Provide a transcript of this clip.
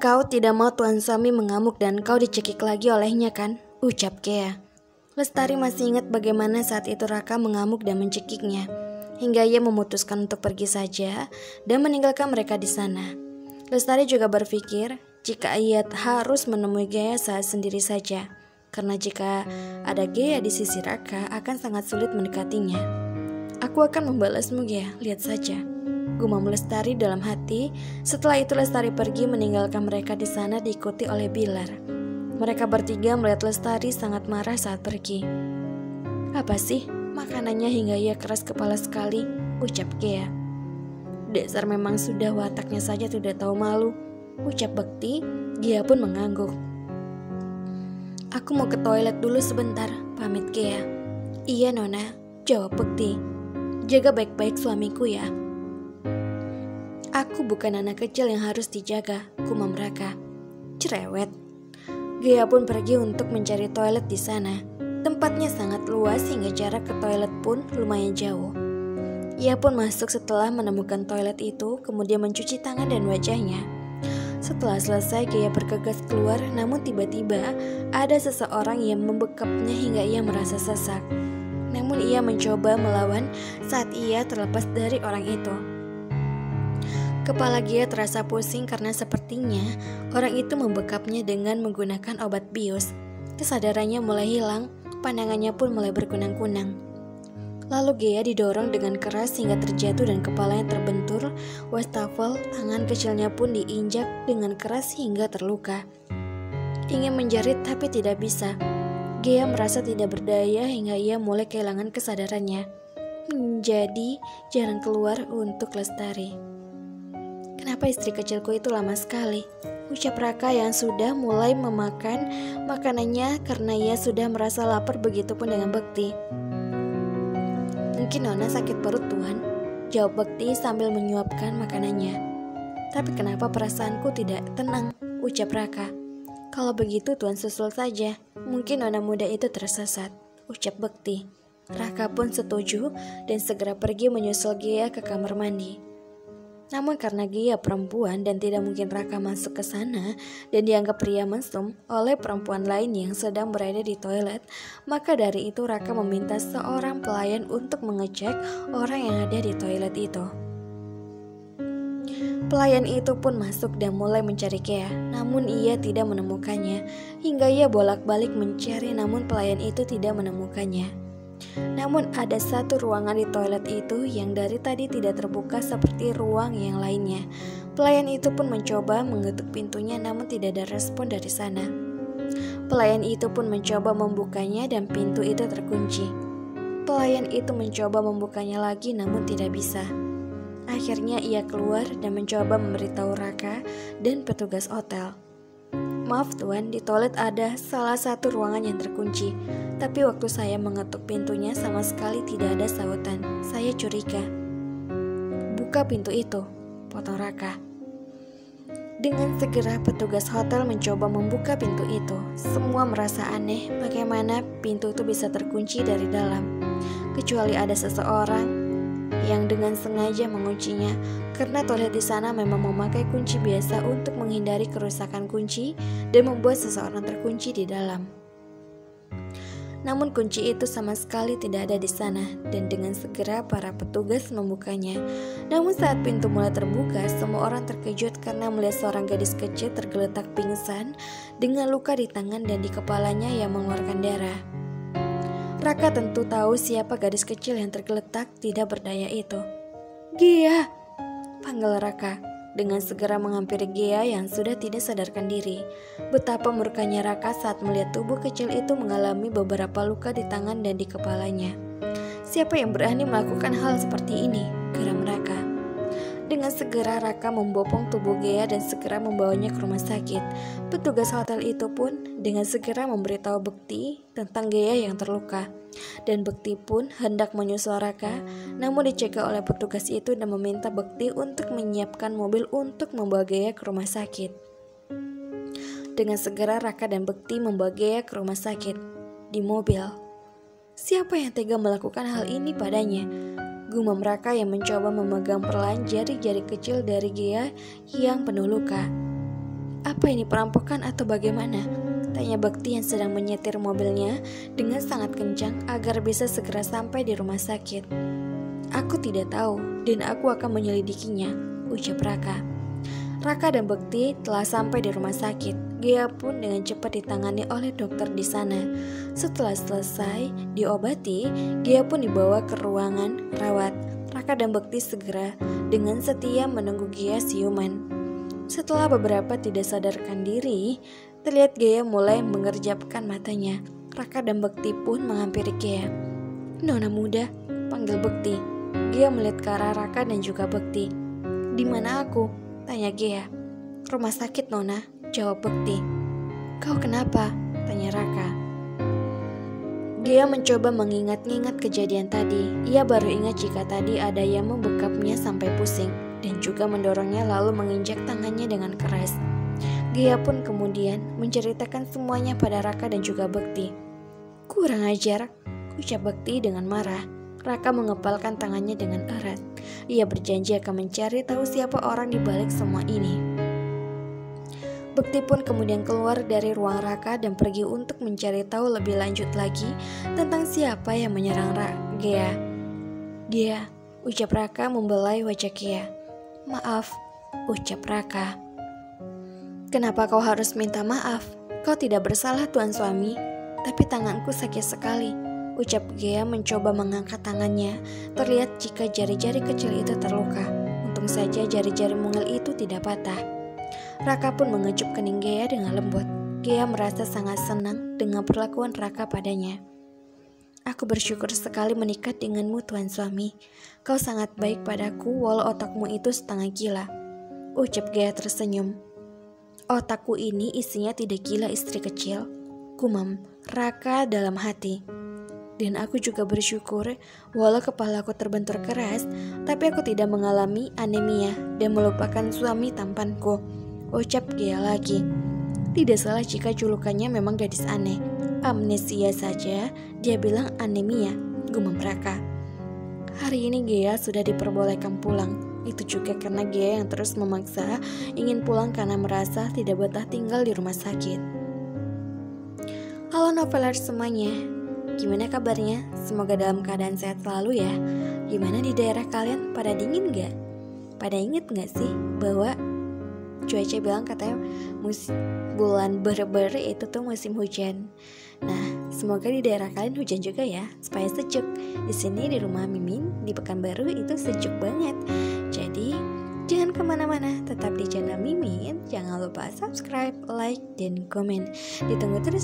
Kau tidak mau tuan suami mengamuk dan kau dicekik lagi olehnya kan? Ucap Gea. Lestari masih ingat bagaimana saat itu Raka mengamuk dan mencekiknya, hingga ia memutuskan untuk pergi saja dan meninggalkan mereka di sana. Lestari juga berpikir jika ia harus menemui Gea saat sendiri saja, karena jika ada Gea di sisi Raka akan sangat sulit mendekatinya. Aku akan membalasmu Gea, lihat saja, gumam Lestari dalam hati. Setelah itu Lestari pergi meninggalkan mereka di sana diikuti oleh Bilar. Mereka bertiga melihat Lestari sangat marah saat pergi. Apa sih makanannya hingga ia keras kepala sekali, ucap Gea. Dasar memang sudah wataknya saja tidak tahu malu, ucap Bekti. Gea pun mengangguk. Aku mau ke toilet dulu sebentar, pamit Gea. Iya Nona, jawab Bekti. Jaga baik-baik suamiku ya. Aku bukan anak kecil yang harus dijaga, gumam Raka. Cerewet. Gea pun pergi untuk mencari toilet di sana. Tempatnya sangat luas hingga jarak ke toilet pun lumayan jauh. Ia pun masuk setelah menemukan toilet itu, kemudian mencuci tangan dan wajahnya. Setelah selesai, Gea bergegas keluar, namun tiba-tiba ada seseorang yang membekapnya hingga ia merasa sesak. Namun ia mencoba melawan saat ia terlepas dari orang itu. Kepala Gea terasa pusing karena sepertinya orang itu membekapnya dengan menggunakan obat bius. Kesadarannya mulai hilang, pandangannya pun mulai berkunang-kunang. Lalu Gea didorong dengan keras hingga terjatuh dan kepalanya terbentur. Wastafel, tangan kecilnya pun diinjak dengan keras hingga terluka. Ingin menjerit tapi tidak bisa. Gea merasa tidak berdaya hingga ia mulai kehilangan kesadarannya. Menjadi jalan keluar untuk Lestari. Kenapa istri kecilku itu lama sekali? Ucap Raka yang sudah mulai memakan makanannya karena ia sudah merasa lapar, begitupun dengan Bekti. Mungkin Nona sakit perut tuan, jawab Bekti sambil menyuapkan makanannya. Tapi kenapa perasaanku tidak tenang, ucap Raka. Kalau begitu tuan susul saja, mungkin Nona muda itu tersesat, ucap Bekti. Raka pun setuju dan segera pergi menyusul Gea ke kamar mandi. Namun karena Gea perempuan dan tidak mungkin Raka masuk ke sana dan dianggap pria mesum oleh perempuan lain yang sedang berada di toilet, maka dari itu Raka meminta seorang pelayan untuk mengecek orang yang ada di toilet itu. Pelayan itu pun masuk dan mulai mencari Gea, namun ia tidak menemukannya. Hingga ia bolak-balik mencari, namun pelayan itu tidak menemukannya. Namun ada satu ruangan di toilet itu yang dari tadi tidak terbuka seperti ruang yang lainnya. Pelayan itu pun mencoba mengetuk pintunya, namun tidak ada respon dari sana. Pelayan itu pun mencoba membukanya dan pintu itu terkunci. Pelayan itu mencoba membukanya lagi namun tidak bisa. Akhirnya ia keluar dan mencoba memberitahu Raka dan petugas hotel. Maaf tuan, di toilet ada salah satu ruangan yang terkunci. Tapi waktu saya mengetuk pintunya sama sekali tidak ada sautan. Saya curiga. Buka pintu itu, potong Raka. Dengan segera petugas hotel mencoba membuka pintu itu. Semua merasa aneh bagaimana pintu itu bisa terkunci dari dalam. Kecuali ada seseorang yang dengan sengaja menguncinya, karena toilet di sana memang memakai kunci biasa untuk menghindari kerusakan kunci dan membuat seseorang terkunci di dalam. Namun kunci itu sama sekali tidak ada di sana dan dengan segera para petugas membukanya. Namun saat pintu mulai terbuka, semua orang terkejut karena melihat seorang gadis kecil tergeletak pingsan dengan luka di tangan dan di kepalanya yang mengeluarkan darah. Raka tentu tahu siapa gadis kecil yang tergeletak tidak berdaya itu. Gea, panggil Raka dengan segera menghampiri Gea yang sudah tidak sadarkan diri. Betapa murkanya Raka saat melihat tubuh kecil itu mengalami beberapa luka di tangan dan di kepalanya. Siapa yang berani melakukan hal seperti ini? Geram Raka. Dengan segera Raka membopong tubuh Gea dan segera membawanya ke rumah sakit. Petugas hotel itu pun dengan segera memberitahu Bekti tentang Gea yang terluka. Dan Bekti pun hendak menyusul Raka, namun dicegah oleh petugas itu dan meminta Bekti untuk menyiapkan mobil untuk membawa Gea ke rumah sakit. Dengan segera Raka dan Bekti membawa Gea ke rumah sakit. Di mobil, siapa yang tega melakukan hal ini padanya? Gumam Raka yang mencoba memegang perlahan jari-jari kecil dari Gea yang penuh luka. Apa ini perampokan atau bagaimana? Tanya Bekti yang sedang menyetir mobilnya dengan sangat kencang agar bisa segera sampai di rumah sakit. Aku tidak tahu dan aku akan menyelidikinya, ucap Raka. Raka dan Bekti telah sampai di rumah sakit. Gea pun dengan cepat ditangani oleh dokter di sana. Setelah selesai diobati, Gea pun dibawa ke ruangan rawat. Raka dan Bekti segera dengan setia menunggu Gea siuman. Setelah beberapa tidak sadarkan diri, terlihat Gea mulai mengerjapkan matanya. Raka dan Bekti pun menghampiri Gea. "Nona muda," panggil Bekti. Gea melihat ke arah Raka dan juga Bekti. "Di mana aku?" tanya Gea. "Rumah sakit, Nona," jawab Bekti. "Kau kenapa?" tanya Raka. Gea mencoba mengingat-ingat kejadian tadi. Ia baru ingat jika tadi ada yang membekapnya sampai pusing dan juga mendorongnya lalu menginjak tangannya dengan keras. Gea pun kemudian menceritakan semuanya pada Raka dan juga Bekti. "Kurang ajar," ucap Bekti dengan marah. Raka mengepalkan tangannya dengan erat. Ia berjanji akan mencari tahu siapa orang di balik semua ini. Bekti pun kemudian keluar dari ruang Raka dan pergi untuk mencari tahu lebih lanjut lagi tentang siapa yang menyerang Gea. "Gea," ucap Raka membelai wajah Gea. "Maaf," ucap Raka. "Kenapa kau harus minta maaf? Kau tidak bersalah, Tuan Suami." "Tapi tanganku sakit sekali," ucap Gea mencoba mengangkat tangannya. Terlihat jika jari-jari kecil itu terluka. Untung saja jari-jari mungil itu tidak patah. Raka pun mengecup kening Gea dengan lembut. Gea merasa sangat senang dengan perlakuan Raka padanya. "Aku bersyukur sekali menikah denganmu, Tuan Suami. Kau sangat baik padaku walau otakmu itu setengah gila," ucap Gea tersenyum. "Otakku ini isinya tidak gila, istri kecil," gumam Raka dalam hati. "Dan aku juga bersyukur walau kepalaku terbentur keras, tapi aku tidak mengalami anemia dan melupakan suami tampanku," ucap Gea lagi. Tidak salah jika julukannya memang gadis aneh. "Amnesia saja dia bilang anemia," gumam Raka. Hari ini Gea sudah diperbolehkan pulang. Itu juga karena Gea yang terus memaksa ingin pulang karena merasa tidak betah tinggal di rumah sakit. Halo novelers semuanya, gimana kabarnya? Semoga dalam keadaan sehat selalu ya. Gimana di daerah kalian, pada dingin gak? Pada inget gak sih bahwa cuaca bilang katanya bulan Ber itu tuh musim hujan. Nah, semoga di daerah kalian hujan juga ya, supaya sejuk. Di sini di rumah Mimin di Pekanbaru itu sejuk banget. Jadi jangan kemana-mana, tetap di channel Mimin. Jangan lupa subscribe, like, dan komen. Ditunggu terus.